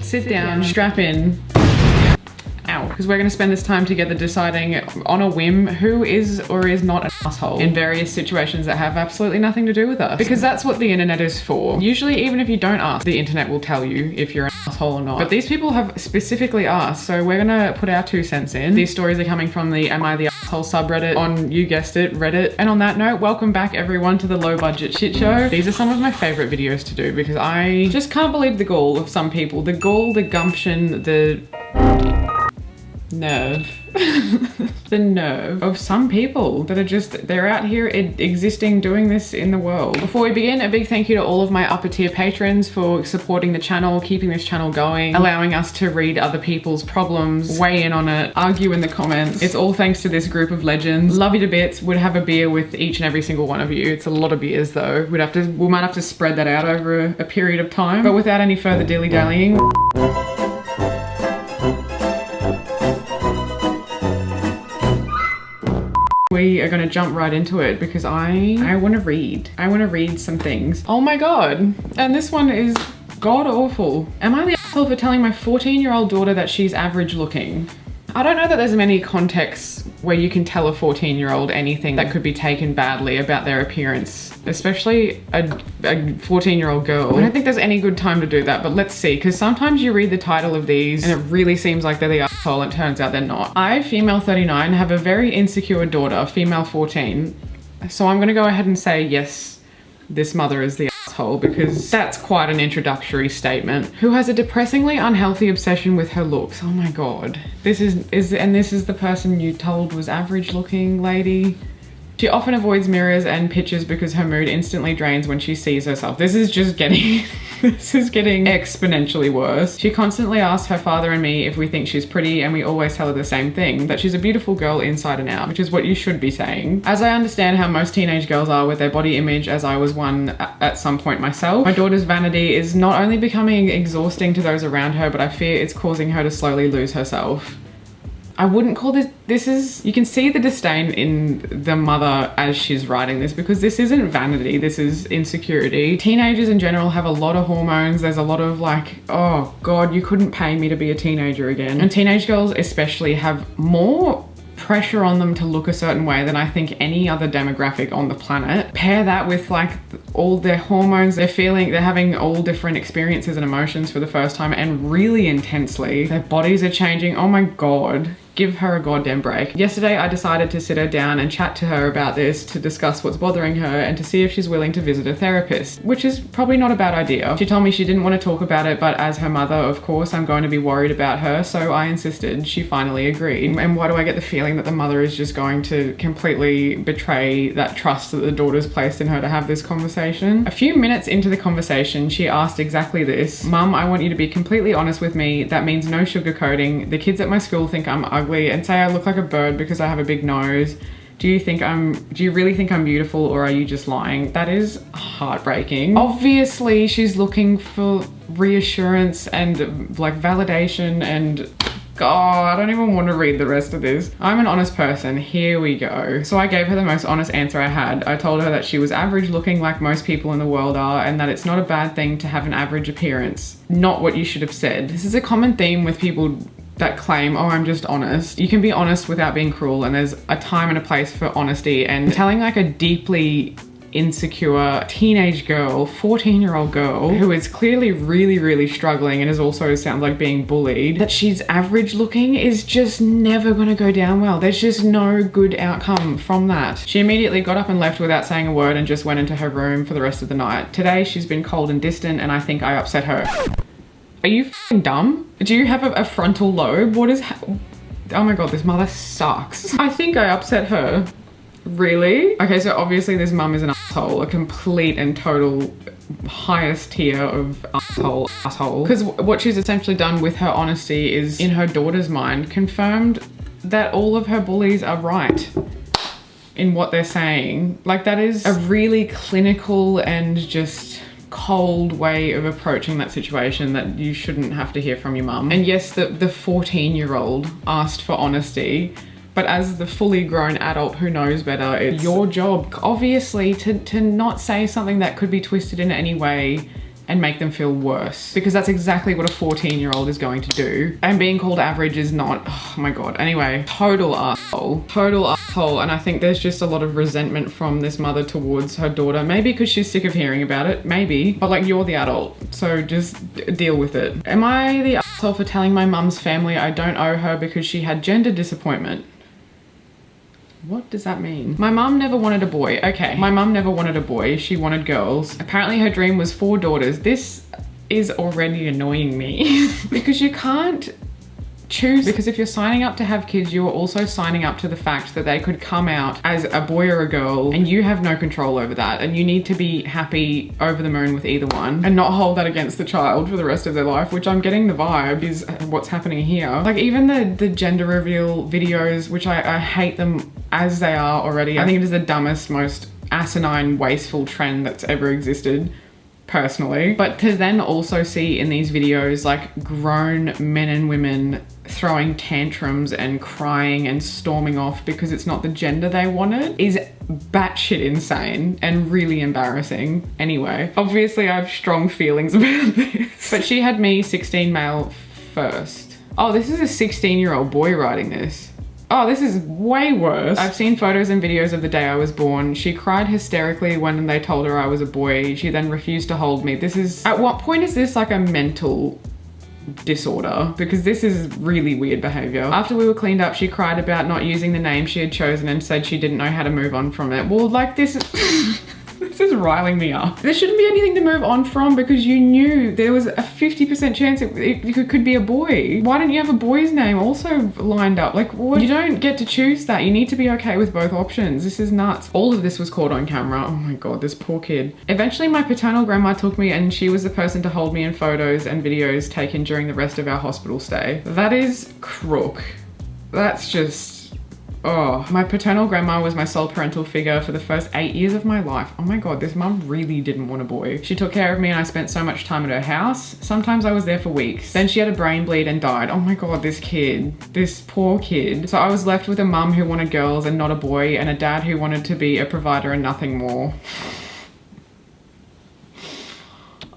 Sit down, strap in. Ow. Because we're going to spend this time together deciding on a whim who is or is not an asshole in various situations that have absolutely nothing to do with us. Because that's what the internet is for. Usually, even if you don't ask, the internet will tell you if you're an asshole or not. But these people have specifically asked, so we're going to put our 2 cents in. These stories are coming from the Am I the Asshole subreddit on, you guessed it, Reddit. And on that note, welcome back everyone to the low budget shit show. These are some of my favorite videos to do because I just can't believe the gall of some people. The gall, the gumption, the nerve. The nerve of some people that are just, they're out here existing, doing this in the world. Before we begin, a big thank you to all of my upper tier patrons for supporting the channel, keeping this channel going, allowing us to read other people's problems, weigh in on it, argue in the comments. It's all thanks to this group of legends. Love you to bits. Would have a beer with each and every single one of you. It's a lot of beers though. We might have to spread that out over a period of time. But without any further dilly-dallying, we are gonna jump right into it because I wanna read. I wanna read some things. Oh my God. And this one is god awful. Am I the asshole for telling my 14-year-old daughter that she's average looking? I don't know that there's many contexts where you can tell a 14-year-old anything that could be taken badly about their appearance, especially a 14-year-old girl. I don't think there's any good time to do that, but let's see, because sometimes you read the title of these and it really seems like they're the asshole and it turns out they're not. I, female 39, have a very insecure daughter, female 14. So I'm gonna go ahead and say yes, this mother is the asshole because that's quite an introductory statement. Who has a depressingly unhealthy obsession with her looks. Oh my God. This is the person you told was average looking, lady. She often avoids mirrors and pictures because her mood instantly drains when she sees herself. This is just getting, this is getting exponentially worse. She constantly asks her father and me if we think she's pretty, and we always tell her the same thing, that she's a beautiful girl inside and out, which is what you should be saying. As I understand how most teenage girls are with their body image, as I was one at some point myself, my daughter's vanity is not only becoming exhausting to those around her, but I fear it's causing her to slowly lose herself. I wouldn't call this is, you can see the disdain in the mother as she's writing this because this isn't vanity, this is insecurity. Teenagers in general have a lot of hormones. There's a lot of like, oh God, you couldn't pay me to be a teenager again. And teenage girls especially have more pressure on them to look a certain way than I think any other demographic on the planet. Pair that with like all their hormones, they're having all different experiences and emotions for the first time and really intensely. Their bodies are changing. Oh my God. Give her a goddamn break. Yesterday, I decided to sit her down and chat to her about this to discuss what's bothering her and to see if she's willing to visit a therapist, which is probably not a bad idea. She told me she didn't want to talk about it, but as her mother, of course, I'm going to be worried about her, so I insisted. She finally agreed. And why do I get the feeling that the mother is just going to completely betray that trust that the daughter's placed in her to have this conversation? A few minutes into the conversation, she asked exactly this. Mum, I want you to be completely honest with me. That means no sugarcoating. The kids at my school think I'm ugly and say I look like a bird because I have a big nose. Do you really think I'm beautiful, or are you just lying? That is heartbreaking. Obviously, she's looking for reassurance and like validation and God, I don't even want to read the rest of this. I'm an honest person. Here we go. So I gave her the most honest answer I had. I told her that she was average looking like most people in the world are, and that it's not a bad thing to have an average appearance. Not what you should have said. This is a common theme with people that claim, oh, I'm just honest. You can be honest without being cruel, and there's a time and a place for honesty. And telling like a deeply insecure teenage girl, 14-year-old girl, who is clearly really, really struggling and is also sounds like being bullied, that she's average looking is just never gonna go down well. There's just no good outcome from that. She immediately got up and left without saying a word and just went into her room for the rest of the night. Today, she's been cold and distant, and I think I upset her. Are you f***ing dumb? Do you have a frontal lobe? What is oh my God, this mother sucks. I think I upset her. Really? Okay, so obviously this mum is an asshole, a complete and total highest tier of asshole. Because what she's essentially done with her honesty is, in her daughter's mind, confirmed that all of her bullies are right in what they're saying. Like, that is a really clinical and just cold way of approaching that situation that you shouldn't have to hear from your mum. And yes, the 14-year-old asked for honesty, but as the fully grown adult who knows better, it's your job, obviously, to not say something that could be twisted in any way and make them feel worse, because that's exactly what a 14-year-old is going to do. And being called average is not, oh my God. Anyway, total asshole. And I think there's just a lot of resentment from this mother towards her daughter. Maybe because she's sick of hearing about it, maybe, but like, you're the adult, so just deal with it. Am I the asshole for telling my mum's family I don't owe her because she had gender disappointment? What does that mean? My mum never wanted a boy. Okay, my mum never wanted a boy. She wanted girls. Apparently her dream was 4 daughters. This is already annoying me because you can't choose, because if you're signing up to have kids, you are also signing up to the fact that they could come out as a boy or a girl, and you have no control over that, and you need to be happy over the moon with either one and not hold that against the child for the rest of their life, which I'm getting the vibe is what's happening here. Like, even the gender reveal videos, which I hate them as they are already. I think it is the dumbest, most asinine, wasteful trend that's ever existed, personally. But to then also see in these videos like grown men and women throwing tantrums and crying and storming off because it's not the gender they wanted is batshit insane and really embarrassing. Anyway, obviously I have strong feelings about this. But she had me 16 male first. Oh, this is a 16-year-old boy writing this. Oh, this is way worse. I've seen photos and videos of the day I was born. She cried hysterically when they told her I was a boy. She then refused to hold me. This is, at what point is this like a mental disorder? Because this is really weird behavior. After we were cleaned up, she cried about not using the name she had chosen and said she didn't know how to move on from it. Well, like, this is this is riling me up. There shouldn't be anything to move on from because you knew there was a 50% chance it could be a boy. Why didn't you have a boy's name also lined up? Like, what? You don't get to choose that. You need to be okay with both options. This is nuts. All of this was caught on camera. Oh my God, this poor kid. Eventually my paternal grandma took me, and she was the person to hold me in photos and videos taken during the rest of our hospital stay. That is crook. That's just, oh, my paternal grandma was my sole parental figure for the first 8 years of my life. Oh my God, this mum really didn't want a boy. She took care of me and I spent so much time at her house. Sometimes I was there for weeks. Then she had a brain bleed and died. Oh my God, this kid, this poor kid. So I was left with a mum who wanted girls and not a boy, and a dad who wanted to be a provider and nothing more.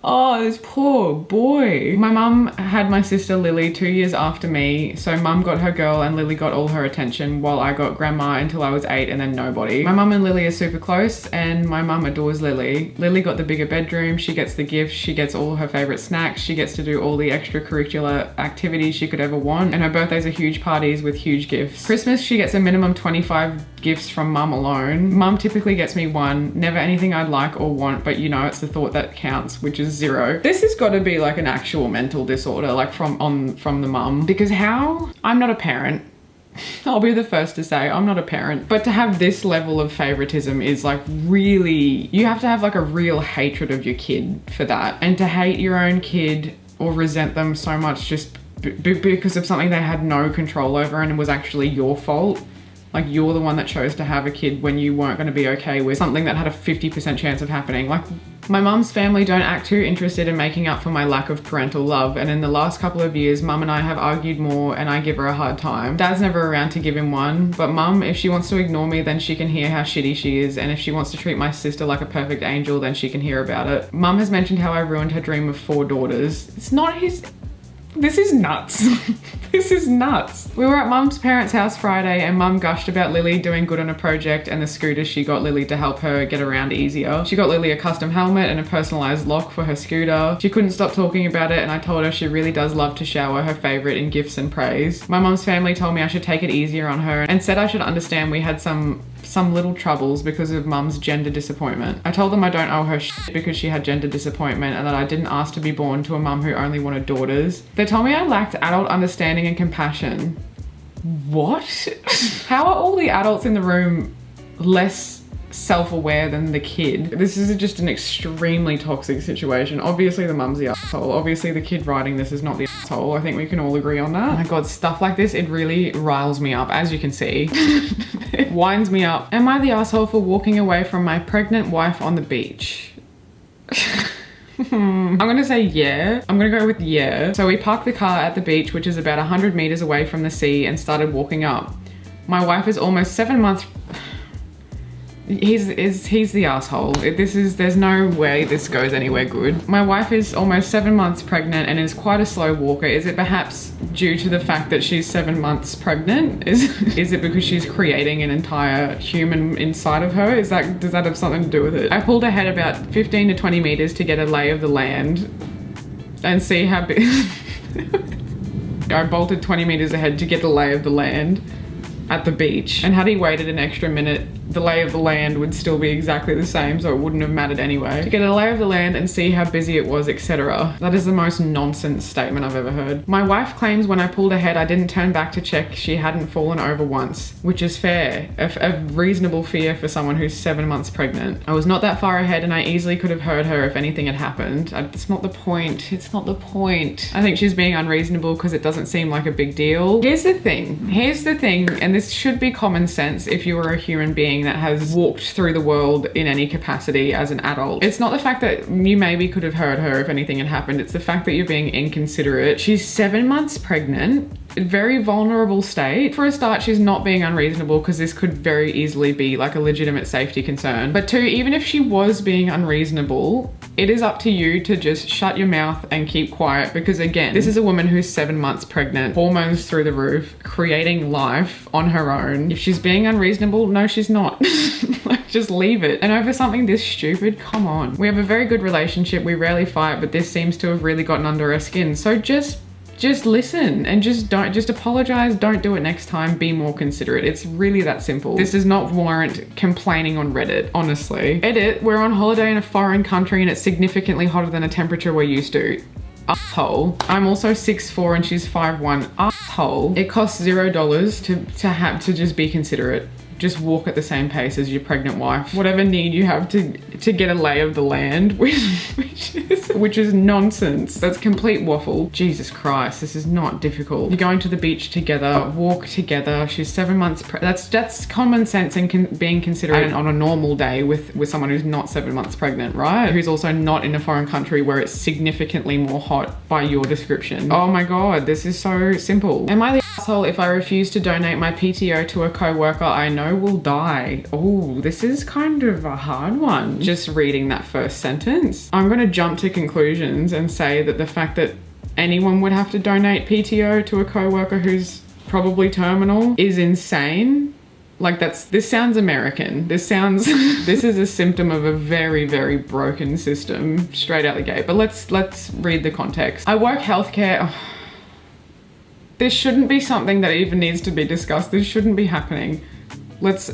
Oh, this poor boy. My mum had my sister Lily 2 years after me, so mum got her girl and Lily got all her attention while I got grandma until I was 8 and then nobody. My mum and Lily are super close and my mum adores Lily. Lily got the bigger bedroom, she gets the gifts, she gets all her favorite snacks, she gets to do all the extracurricular activities she could ever want, and her birthdays are huge parties with huge gifts. Christmas, she gets a minimum 25 gifts from mum alone. Mum typically gets me 1, never anything I'd like or want, but you know, it's the thought that counts, which is 0. This has got to be like an actual mental disorder, like from the mum, because how? I'm not a parent. I'll be the first to say I'm not a parent, but to have this level of favoritism is like really, you have to have like a real hatred of your kid for that, and to hate your own kid or resent them so much just because of something they had no control over and it was actually your fault. Like, you're the one that chose to have a kid when you weren't going to be okay with something that had a 50% chance of happening. Like, my mum's family don't act too interested in making up for my lack of parental love, and in the last couple of years, mum and I have argued more and I give her a hard time. Dad's never around to give him one, but mum, if she wants to ignore me, then she can hear how shitty she is, and if she wants to treat my sister like a perfect angel, then she can hear about it. Mum has mentioned how I ruined her dream of 4 daughters. It's not his... This is nuts. This is nuts. We were at mum's parents' house Friday and mum gushed about Lily doing good on a project and the scooter she got Lily to help her get around easier. She got Lily a custom helmet and a personalized lock for her scooter. She couldn't stop talking about it and I told her she really does love to shower her favorite in gifts and praise. My mum's family told me I should take it easier on her and said I should understand we had some little troubles because of mum's gender disappointment. I told them I don't owe her shit because she had gender disappointment and that I didn't ask to be born to a mum who only wanted daughters. They told me I lacked adult understanding and compassion. What? How are all the adults in the room less self-aware than the kid? This is just an extremely toxic situation. Obviously the mum's the asshole. Obviously the kid writing this is not the asshole. I think we can all agree on that. Oh my God, stuff like this, it really riles me up, as you can see. It winds me up. Am I the asshole for walking away from my pregnant wife on the beach? I'm gonna say yeah. I'm gonna go with yeah. So we parked the car at the beach, which is about 100 meters away from the sea, and started walking up. My wife is almost 7 months... he's the asshole. There's no way this goes anywhere good. My wife is almost 7 months pregnant and is quite a slow walker. Is it perhaps due to the fact that she's 7 months pregnant? Is it because she's creating an entire human inside of her? Does that have something to do with it? I pulled ahead about 15 to 20 meters to get a lay of the land and see how big. I bolted 20 meters ahead to get the lay of the land at the beach, and had he waited an extra minute, the lay of the land would still be exactly the same, so it wouldn't have mattered anyway. To get a lay of the land and see how busy it was, etc. That is the most nonsense statement I've ever heard. My wife claims when I pulled ahead, I didn't turn back to check she hadn't fallen over once, which is fair. A reasonable fear for someone who's 7 months pregnant. I was not that far ahead and I easily could have heard her if anything had happened. It's not the point. It's not the point. I think she's being unreasonable because it doesn't seem like a big deal. Here's the thing, and this should be common sense if you are a human being that has walked through the world in any capacity as an adult. It's not the fact that you maybe could have heard her if anything had happened. It's the fact that you're being inconsiderate. She's 7 months pregnant, very vulnerable state. For a start, she's not being unreasonable because this could very easily be like a legitimate safety concern. But two, even if she was being unreasonable, it is up to you to just shut your mouth and keep quiet, because again, this is a woman who's 7 months pregnant, hormones through the roof, creating life on her own. If she's being unreasonable, no, she's not. Like, just leave it. And over something this stupid, come on. We have a very good relationship. We rarely fight, but this seems to have really gotten under her skin. So just listen and just apologize. Don't do it next time. Be more considerate. It's really that simple. This does not warrant complaining on Reddit, honestly. Edit, we're on holiday in a foreign country and it's significantly hotter than a temperature we're used to. Asshole. I'm also 6'4" and she's 5'1". Asshole. It costs $0 to just be considerate. Just walk at the same pace as your pregnant wife. Whatever need you have to get a lay of the land, which is nonsense. That's complete waffle. Jesus Christ, this is not difficult. You're going to the beach together, walk together. She's 7 months. That's common sense and being considerate on a normal day with someone who's not 7 months pregnant, right? Who's also not in a foreign country where it's significantly more hot by your description. Oh my God, this is so simple. Am I the asshole if I refuse to donate my PTO to a co-worker I know will die? Oh, this is kind of a hard one. Just reading that first sentence. I'm gonna jump to conclusions and say that the fact that anyone would have to donate PTO to a co-worker who's probably terminal is insane. Like this sounds American. This is a symptom of a very, very broken system straight out the gate. But let's read the context. I work healthcare. Oh. This shouldn't be something that even needs to be discussed. This shouldn't be happening. Let's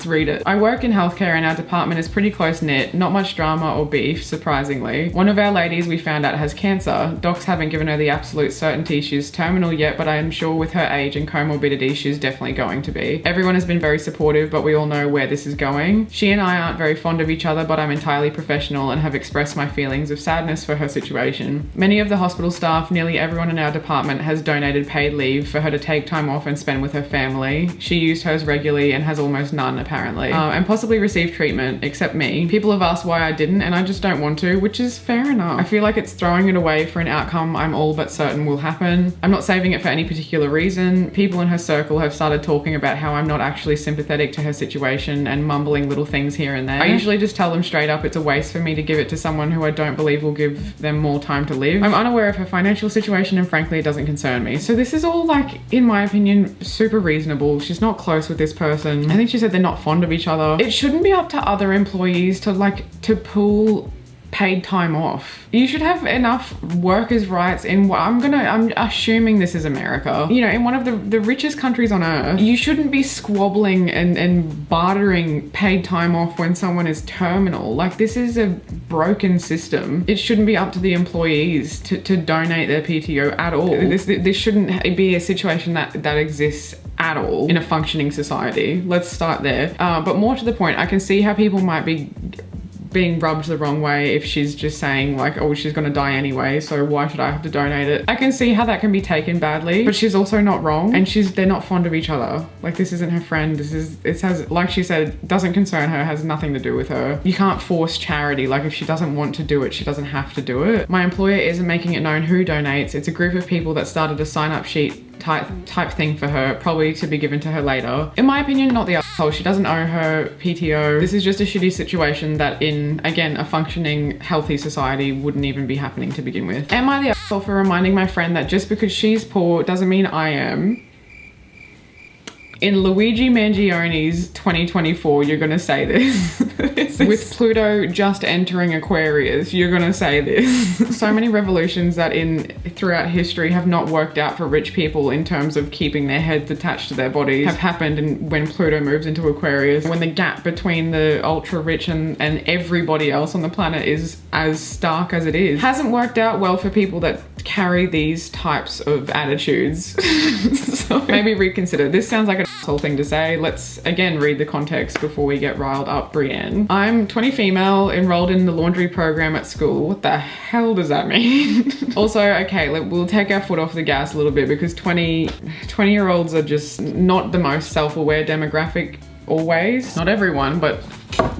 read it. I work in healthcare and our department is pretty close knit, not much drama or beef, surprisingly. One of our ladies we found out has cancer. Docs haven't given her the absolute certainty she's terminal yet, but I am sure with her age and comorbidity, she's definitely going to be. Everyone has been very supportive, but we all know where this is going. She and I aren't very fond of each other, but I'm entirely professional and have expressed my feelings of sadness for her situation. Many of the hospital staff, nearly everyone in our department has donated paid leave for her to take time off and spend with her family. She used hers regularly and has almost none apparently, and possibly received treatment, except me. People have asked why I didn't and I just don't want to, which is fair enough. I feel like it's throwing it away for an outcome I'm all but certain will happen. I'm not saving it for any particular reason. People in her circle have started talking about how I'm not actually sympathetic to her situation and mumbling little things here and there. I usually just tell them straight up it's a waste for me to give it to someone who I don't believe will give them more time to live. I'm unaware of her financial situation and frankly it doesn't concern me. So this is all, like, in my opinion, super reasonable. She's not close with this person. I think she said they're not fond of each other. It shouldn't be up to other employees to pool paid time off. You should have enough workers' rights in what I'm assuming this is America. You know, in one of the richest countries on earth, you shouldn't be squabbling and bartering paid time off when someone is terminal. Like, this is a broken system. It shouldn't be up to the employees to donate their PTO at all. This shouldn't be a situation that exists at all in a functioning society. Let's start there. But more to the point, I can see how people might be being rubbed the wrong way if she's just saying like, oh, she's gonna die anyway, so why should I have to donate it? I can see how that can be taken badly, but she's also not wrong, and they're not fond of each other. Like, this isn't her friend. It has, like she said, doesn't concern her, has nothing to do with her. You can't force charity. Like, if she doesn't want to do it, she doesn't have to do it. My employer isn't making it known who donates. It's a group of people that started a sign up sheet type thing for her, probably to be given to her later. In my opinion, not the asshole. She doesn't owe her PTO. This is just a shitty situation that in, again, a functioning, healthy society wouldn't even be happening to begin with. Am I the asshole for reminding my friend that just because she's poor doesn't mean I am? In Luigi Mangioni's 2024, you're gonna say this. With Pluto just entering Aquarius, you're gonna say this. So many revolutions that throughout history have not worked out for rich people in terms of keeping their heads attached to their bodies have happened when Pluto moves into Aquarius. When the gap between the ultra rich and everybody else on the planet is as stark as it is. Hasn't worked out well for people that carry these types of attitudes. So maybe reconsider. This sounds like an asshole thing to say. Let's again read the context before we get riled up, Brienne. I'm 20 female, enrolled in the laundry program at school. What the hell does that mean? Also, okay, we'll take our foot off the gas a little bit because 20-year-olds are just not the most self-aware demographic always. Not everyone, but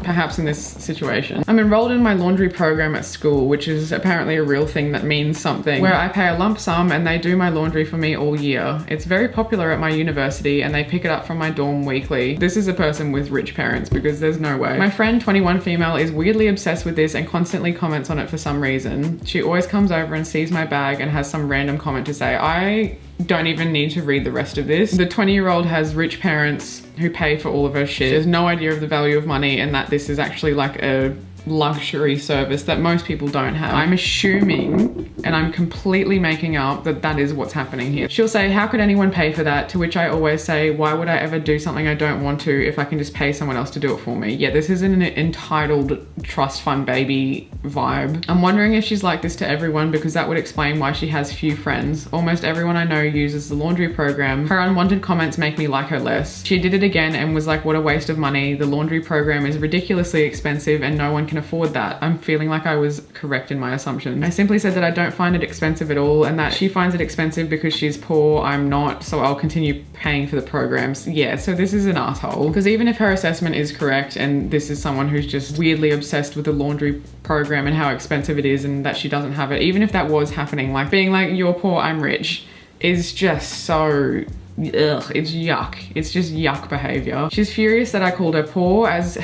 perhaps in this situation. I'm enrolled in my laundry program at school, which is apparently a real thing that means something, where I pay a lump sum and they do my laundry for me all year. It's very popular at my university and they pick it up from my dorm weekly. This is a person with rich parents because there's no way. My friend, 21 female, is weirdly obsessed with this and constantly comments on it for some reason. She always comes over and sees my bag and has some random comment to say. I don't even need to read the rest of this. The 20-year-old has rich parents who pay for all of her shit. She has no idea of the value of money and that this is actually like a luxury service that most people don't have. I'm assuming, and I'm completely making up, that that is what's happening here. She'll say, how could anyone pay for that? To which I always say, why would I ever do something I don't want to if I can just pay someone else to do it for me? Yeah, this is an entitled trust fund baby vibe. I'm wondering if she's like this to everyone because that would explain why she has few friends. Almost everyone I know uses the laundry program. Her unwanted comments make me like her less. She did it again and was like, what a waste of money. The laundry program is ridiculously expensive and no one can afford that. I'm feeling like I was correct in my assumption. I simply said that I don't find it expensive at all and that she finds it expensive because she's poor, I'm not, so I'll continue paying for the programs. Yeah, so this is an asshole. Because even if her assessment is correct and this is someone who's just weirdly obsessed with the laundry program and how expensive it is and that she doesn't have it, even if that was happening, like being like, you're poor, I'm rich, is just so... ugh, it's yuck. It's just yuck behavior. She's furious that I called her poor, as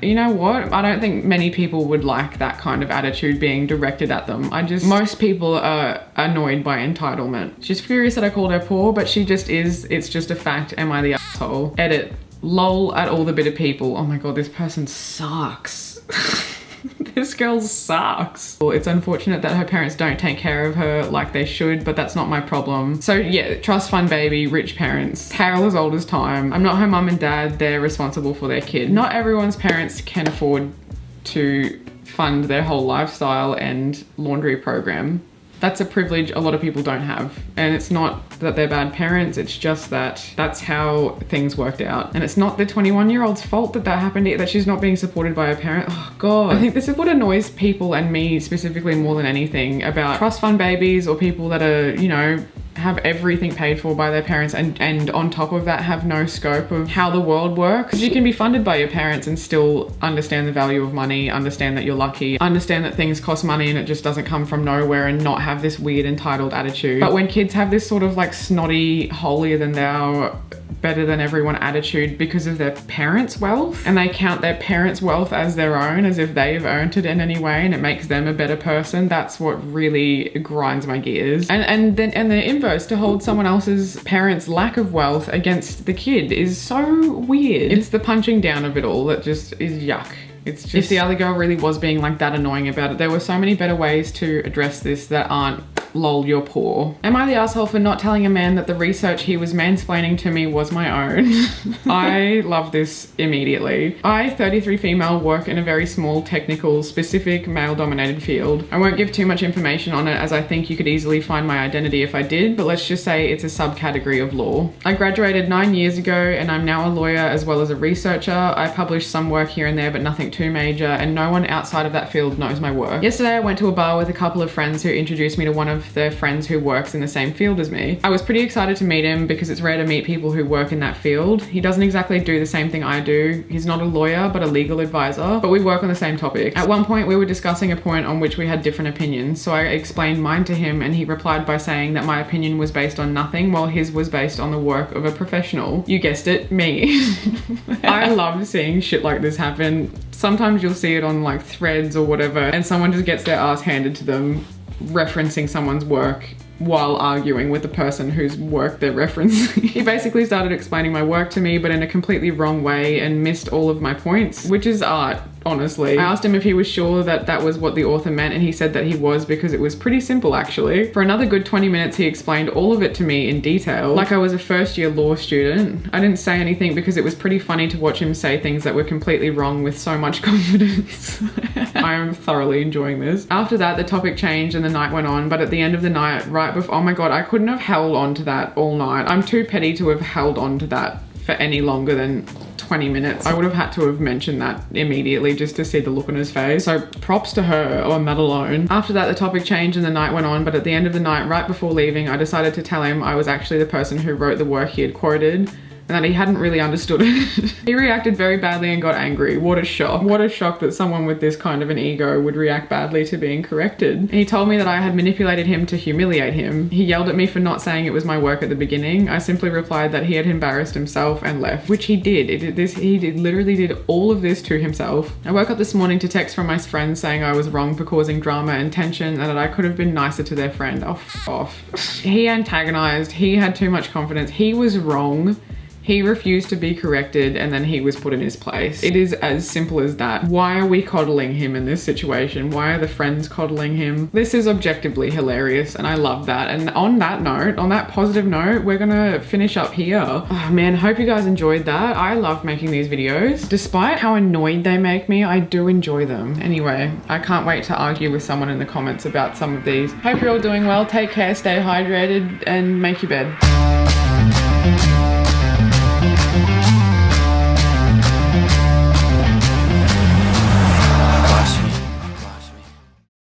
you know what? I don't think many people would like that kind of attitude being directed at them. Most people are annoyed by entitlement. She's furious that I called her poor, but she just is. It's just a fact. Am I the asshole? Edit. Lol at all the bitter people. Oh my God, this person sucks. This girl sucks. Well, it's unfortunate that her parents don't take care of her like they should, but that's not my problem. So yeah, trust fund baby, rich parents, tale as old as time. I'm not her mum and dad, they're responsible for their kid. Not everyone's parents can afford to fund their whole lifestyle and laundry program. That's a privilege a lot of people don't have. And it's not that they're bad parents, it's just that that's how things worked out. And it's not the 21-year-old's fault that that happened, that she's not being supported by her parent. Oh God. I think this is what annoys people and me specifically more than anything about trust fund babies or people that are, you know, have everything paid for by their parents and on top of that have no scope of how the world works. Because you can be funded by your parents and still understand the value of money, understand that you're lucky, understand that things cost money and it just doesn't come from nowhere and not have this weird entitled attitude. But when kids have this sort of like snotty, holier than thou, better than everyone attitude because of their parents' wealth, and they count their parents' wealth as their own, as if they've earned it in any way and it makes them a better person, that's what really grinds my gears. And the inverse, to hold someone else's parents' lack of wealth against the kid is so weird. It's the punching down of it all that just is yuck. It's just, if the other girl really was being like that annoying about it, there were so many better ways to address this that aren't lol, you're poor. Am I the asshole for not telling a man that the research he was mansplaining to me was my own? I love this immediately. I, 33 female, work in a very small, technical, specific, male-dominated field. I won't give too much information on it as I think you could easily find my identity if I did, but let's just say it's a subcategory of law. I graduated 9 years ago and I'm now a lawyer as well as a researcher. I publish some work here and there, but nothing too major, and no one outside of that field knows my work. Yesterday I went to a bar with a couple of friends who introduced me to one of of their friends who works in the same field as me. I was pretty excited to meet him because it's rare to meet people who work in that field. He doesn't exactly do the same thing I do. He's not a lawyer, but a legal advisor, but we work on the same topics. At one point, we were discussing a point on which we had different opinions, so I explained mine to him and he replied by saying that my opinion was based on nothing while his was based on the work of a professional. You guessed it, me. I love seeing shit like this happen. Sometimes you'll see it on like threads or whatever and someone just gets their ass handed to them referencing someone's work while arguing with the person whose work they're referencing. He basically started explaining my work to me, but in a completely wrong way, and missed all of my points, which is art, honestly. I asked him if he was sure that that was what the author meant, and he said that he was, because it was pretty simple actually. For another good 20 minutes, he explained all of it to me in detail, like I was a first-year law student. I didn't say anything because it was pretty funny to watch him say things that were completely wrong with so much confidence. I am thoroughly enjoying this. After that, the topic changed and the night went on, but at the end of the night, right before, oh my god, I couldn't have held on to that all night. I'm too petty to have held on to that for any longer than 20 minutes. I would have had to have mentioned that immediately just to see the look on his face. So props to her on that alone. After that, the topic changed and the night went on, but at the end of the night, right before leaving, I decided to tell him I was actually the person who wrote the work he had quoted, and that he hadn't really understood it. He reacted very badly and got angry. What a shock. What a shock that someone with this kind of an ego would react badly to being corrected. And he told me that I had manipulated him to humiliate him. He yelled at me for not saying it was my work at the beginning. I simply replied that he had embarrassed himself and left, which he did. Literally did all of this to himself. I woke up this morning to text from my friends saying I was wrong for causing drama and tension and that I could have been nicer to their friend. Oh, f off. He antagonized. He had too much confidence. He was wrong. He refused to be corrected and then he was put in his place. It is as simple as that. Why are we coddling him in this situation? Why are the friends coddling him? This is objectively hilarious and I love that. And on that note, on that positive note, we're gonna finish up here. Oh man, hope you guys enjoyed that. I love making these videos. Despite how annoyed they make me, I do enjoy them. Anyway, I can't wait to argue with someone in the comments about some of these. Hope you're all doing well. Take care, stay hydrated and make your bed.